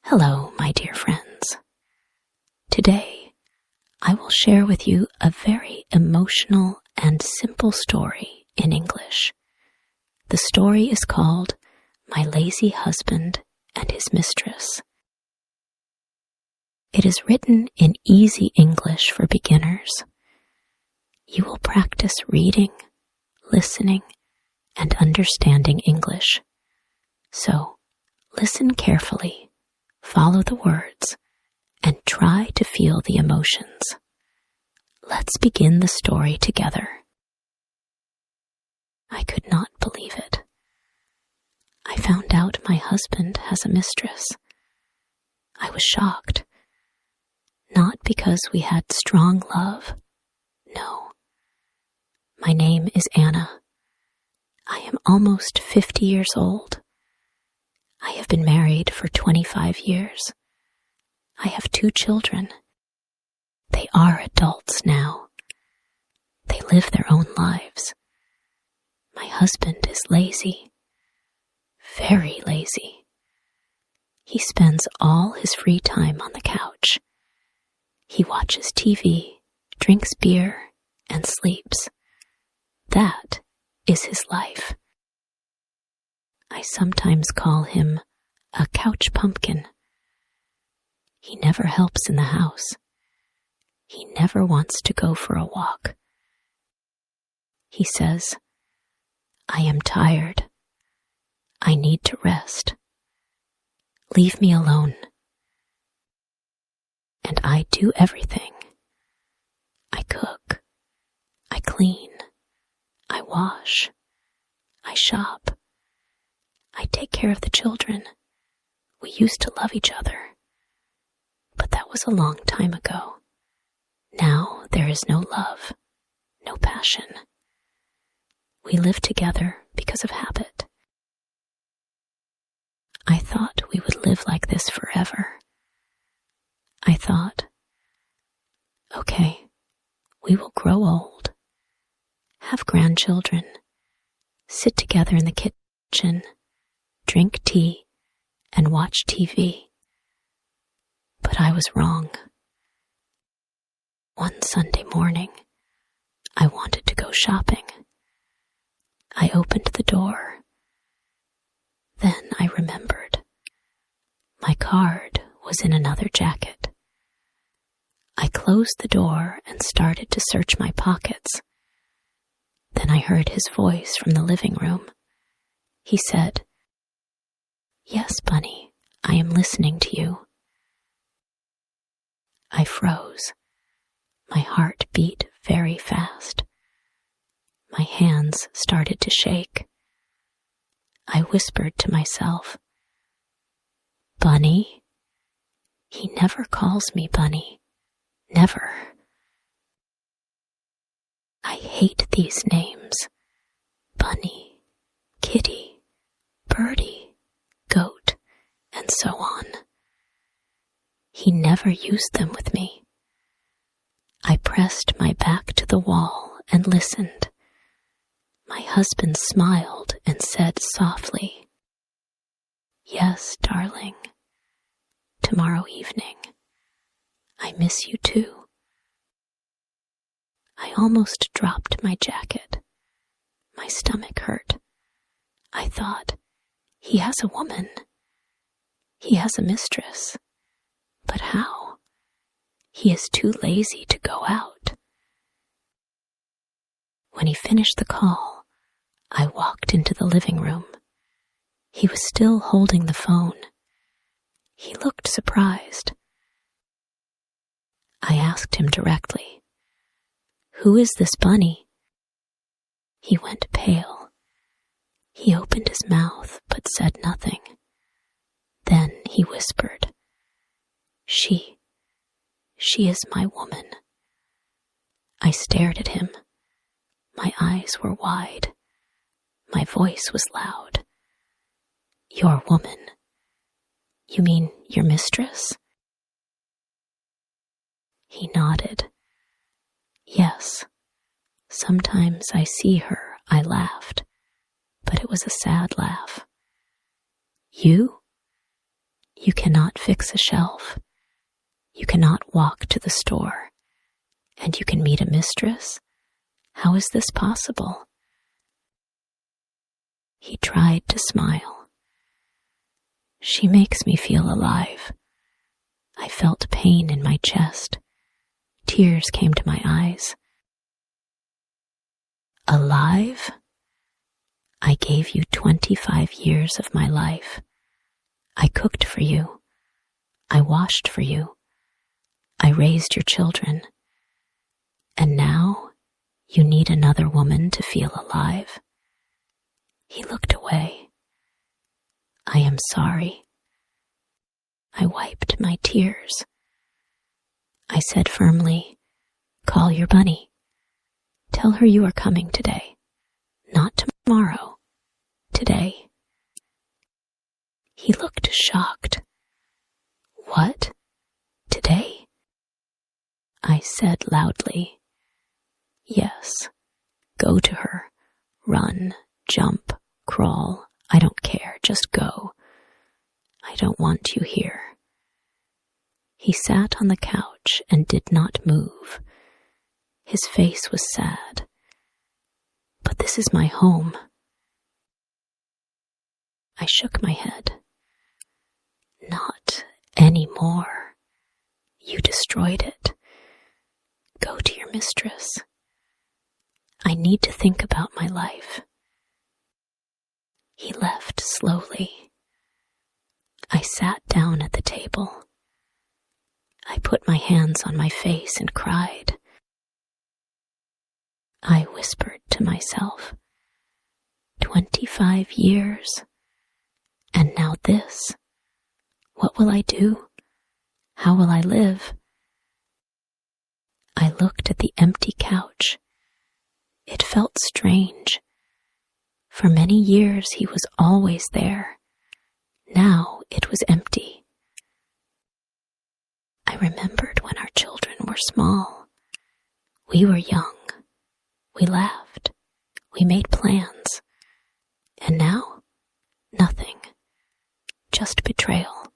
Hello, my dear friends. Today, I will share with you a very emotional and simple story in English. The story is called My Lazy Husband and His Mistress. It is written in easy English for beginners. You will practice reading, listening, and understanding English. So, listen carefully, follow the words, and try to feel the emotions. Let's begin the story together. I could not believe it. I found out my husband has a mistress. I was shocked. Not because we had strong love. No. My name is Anna. I am almost 50 years old. I have been married for 25 years. I have 2 children. They are adults now. They live their own lives. My husband is lazy. Very lazy. He spends all his free time on the couch. He watches TV, drinks beer, and sleeps. That is his life. I sometimes call him a couch pumpkin. He never helps in the house. He never wants to go for a walk. He says, I am tired. I need to rest. Leave me alone. And I do everything. I cook. I clean. I wash. I shop. I take care of the children. We used to love each other. But that was a long time ago. Now there is no love, no passion. We live together because of habit. I thought we would live like this forever. I thought, okay, we will grow old, have grandchildren, sit together in the kitchen, drink tea, and watch TV. But I was wrong. One Sunday morning, I wanted to go shopping. I opened the door. Then I remembered. My card was in another jacket. I closed the door and started to search my pockets. Then I heard his voice from the living room. He said, Yes, Bunny, I am listening to you. I froze. My heart beat very fast. My hands started to shake. I whispered to myself, Bunny? He never calls me Bunny. Never. I hate these names. Bunny, Kitty, Birdie, Goat, and so on. He never used them with me. I pressed my back to the wall and listened. My husband smiled and said softly, Yes, darling. Tomorrow evening. I miss you too. I almost dropped my jacket. My stomach hurt. I thought, he has a woman. He has a mistress. But how? He is too lazy to go out. When he finished the call, I walked into the living room. He was still holding the phone. He looked surprised. I asked him directly, Who is this Bunny? He went pale. He opened his mouth but said nothing. Then he whispered, She is my woman. I stared at him. My eyes were wide. My voice was loud. Your woman? You mean your mistress? He nodded. Yes. Sometimes I see her, I laughed, but it was a sad laugh. You? You cannot fix a shelf. You cannot walk to the store. And you can meet a mistress? How is this possible? He tried to smile. She makes me feel alive. I felt pain in my chest. Tears came to my eyes. Alive? I gave you 25 years of my life. I cooked for you. I washed for you. I raised your children. And now you need another woman to feel alive? He looked away. I am sorry. I wiped my tears. I said firmly, call your bunny. Tell her you are coming today. Not tomorrow. Today. He looked shocked. What? Today? I said loudly, yes. Go to her. Run, jump, crawl. I don't care. Just go. I don't want you here. He sat on the couch and did not move. His face was sad. But this is my home. I shook my head. Not anymore. You destroyed it. Go to your mistress. I need to think about my life. He left slowly. I sat down at the table. I put my hands on my face and cried. I whispered to myself, 25 years, and now this. What will I do? How will I live? I looked at the empty couch. It felt strange. For many years he was always there. Now it was empty. I remembered when our children were small. We were young. We laughed. We made plans. And now, nothing. Just betrayal.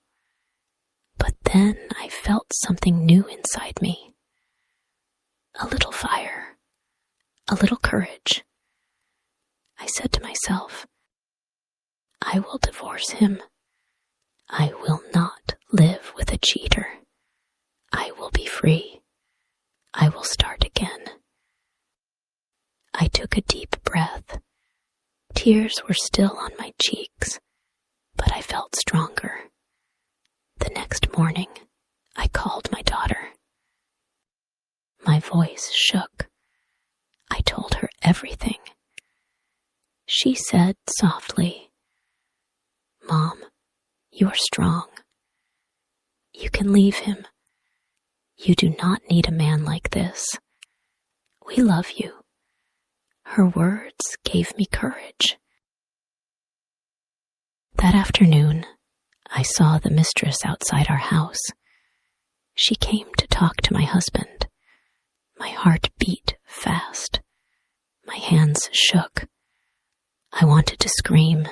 But then I felt something new inside me. A little fire. A little courage. I said to myself, I will divorce him. I will not live with a cheater. I will be free. I will start again. I took a deep breath. Tears were still on my cheeks, but I felt stronger. The next morning, I called my daughter. My voice shook. I told her everything. She said softly, Mom, you are strong. You can leave him. You do not need a man like this. We love you. Her words gave me courage. That afternoon, I saw the mistress outside our house. She came to talk to my husband. My heart beat fast. My hands shook. I wanted to scream.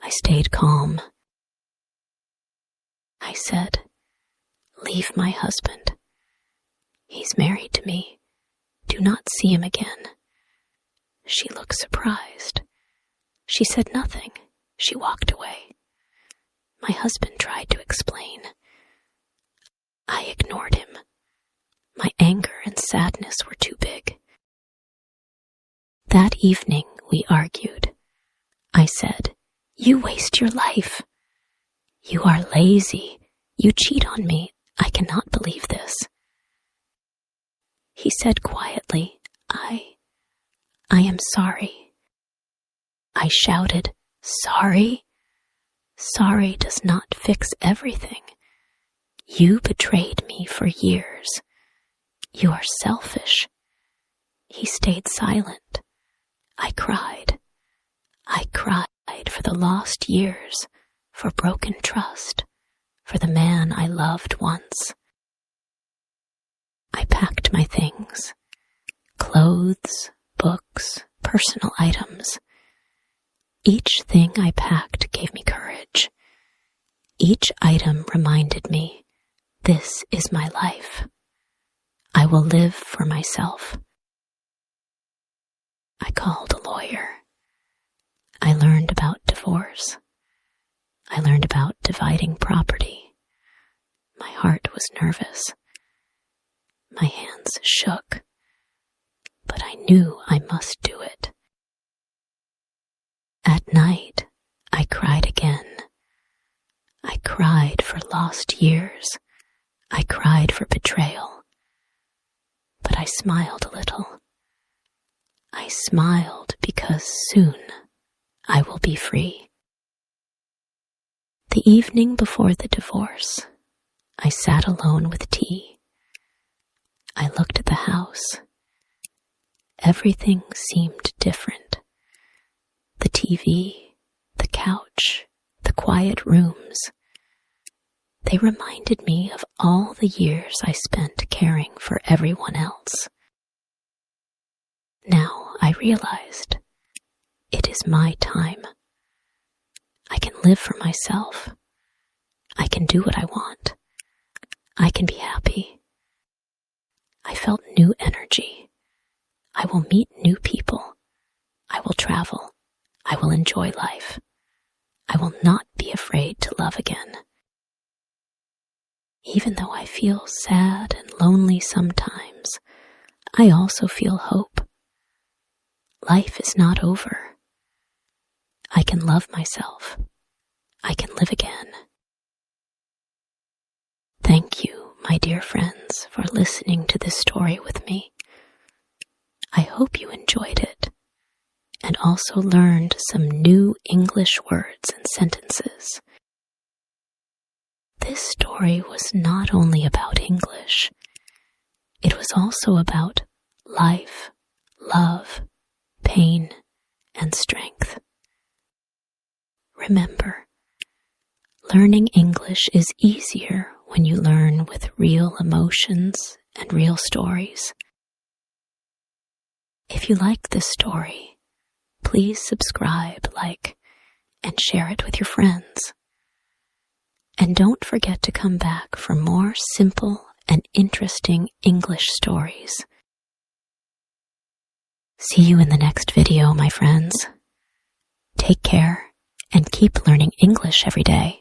I stayed calm. I said, Leave my husband. He's married to me. Do not see him again. She looked surprised. She said nothing. She walked away. My husband tried to explain. I ignored him. My anger and sadness were too big. That evening we argued. I said, You waste your life. You are lazy. You cheat on me. I cannot believe this. He said quietly, I am sorry. I shouted, Sorry? Sorry does not fix everything. You betrayed me for years. You are selfish. He stayed silent. I cried. I cried for the lost years, for broken trust, for the man I loved once. I packed my things, clothes, books, personal items. Each thing I packed gave me courage. Each item reminded me, this is my life. I will live for myself. I called a lawyer. I learned about divorce. I learned about dividing property. My heart was nervous. My hands shook, but I knew I must do it. At night, I cried again. I cried for lost years. I cried for betrayal. But I smiled a little. I smiled because soon I will be free. The evening before the divorce, I sat alone with tea. I looked at the house. Everything seemed different. The TV, the couch, the quiet rooms. They reminded me of all the years I spent caring for everyone else. Now I realized it is my time. I can live for myself. I can do what I want. I can be happy. I felt new energy. I will meet new people. I will travel. I will enjoy life. I will not be afraid to love again. Even though I feel sad and lonely sometimes, I also feel hope. Life is not over. I can love myself. I can live again. Thank you, my dear friends, for listening to this story with me. I hope you enjoyed it and also learned some new English words and sentences. This story was not only about English, it was also about life, love, pain, and strength. Remember, learning English is easier when you learn with real emotions and real stories. If you like this story, please subscribe, like, and share it with your friends. And don't forget to come back for more simple and interesting English stories. See you in the next video, my friends. Take care and keep learning English every day.